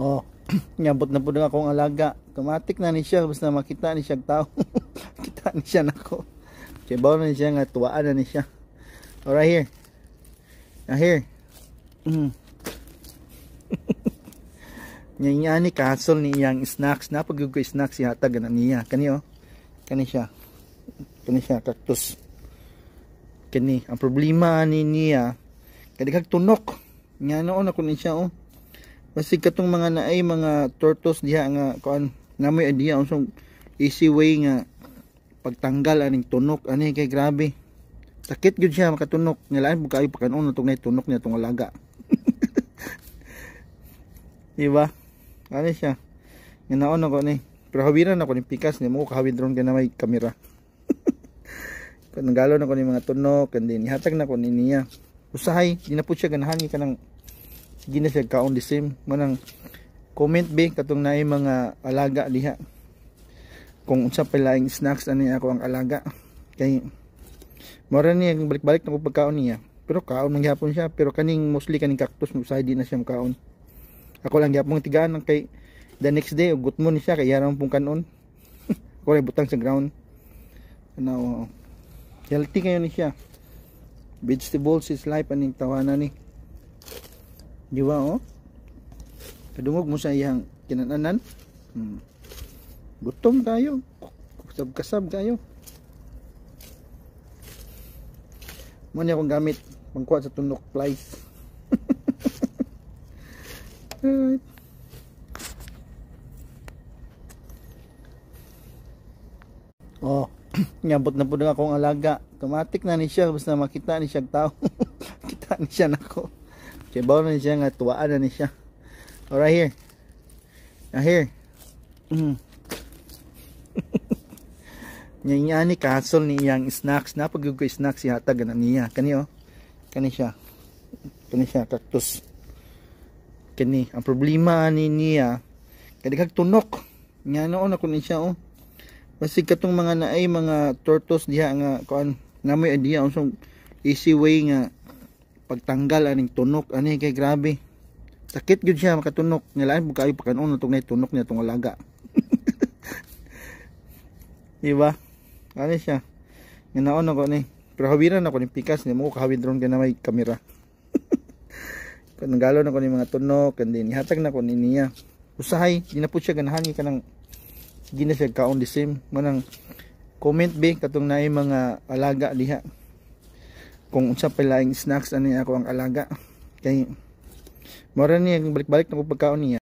Oh, nyabot na po na akong alaga. Automatic na ni siya basta makita ni siya tao. Kita ni siya nako. Kay bawo na ni siya nga tuwaan na ni siya. Oh, right here. Now here. Nya ni kasol ni iyang snacks na pagug ko snacks si hatag na niya. Kani oh. Kani siya. Kani siya cactus. Kani ang problema ni niya kadagag tunok. Nya noon ako ni siya oh. Basi katong mga naay mga tortoise diha nga kuan namoy idea unsang easy way nga pagtanggal aning tunok ani kay grabe. Sakit gyud siya makatunok nilaan buka ay pakanon natong nay tunok niya tong alaga. Diba? Ani siya. Nginaon ako ni. Pero hawiran ako ni pikas ni mo kahawid ron ka na may kamera. Kananggalon ako ni mga tunok and then ihatag na ko ni niya. Usahay, di na po siya ganahan ka ng sige na siya kaon the same. Manang comment be katong naay mga alaga diha. Kung unsa pa laing snacks ani ako ang alaga. Kay mora niya balik-balik na ko pagkaon niya. Pero kaon nang gyapon siya, pero kaning mostly kaning cactus usahay di na siya kaon. Ako lang gyapon tigaan ng kay the next day ugot mo ni siya kay yaram pong kanon. Ako ray butang sa ground. Ano healthy kayo ni siya. Vegetables is life aning tawanan ni. Di ba oh? Kadungog mo sa iyang kinananan. Gutom kayo. Kasab-kasab kayo. Mo ni akong gamit pangkuha sa tunok flies. Alright. Oh, nyabot na po na akong alaga. Automatic na ni siya basta makita ni siya tao. Kita ni siya nako. Kay bawo na ni siya nga tuwaan na ni siya. Oh, right here. Now here. Nya ni kasol ni iyang snacks na pagug ko snacks si hatag na niya. Kani oh. Kani siya. Kani siya cactus. Kani ang problema ni niya kadagag tunok. Nya noon ako ni siya oh. Basi katong mga naay mga tortoise diha nga kuan namoy idea unsang easy way nga pagtanggal aning tunok ani kay grabe. Sakit gyud siya makatunok nilaan buka ay pakanon natong nay tunok niya tong alaga. Di ba? Ano siya? Nginaon ako ni. Pero hawiran ako ni pikas ni mo kahawid ron ka na may kamera. Kananggalon ako ni mga tunok and then ihatag na ko ni niya. Usahay, di na po siya ganahan ka ng sige na siya kaon the same. Manang comment be katong naay mga alaga diha. Kung unsa pa laing snacks ani ako ang alaga. Kay mora niya balik-balik na ko pagkaon niya.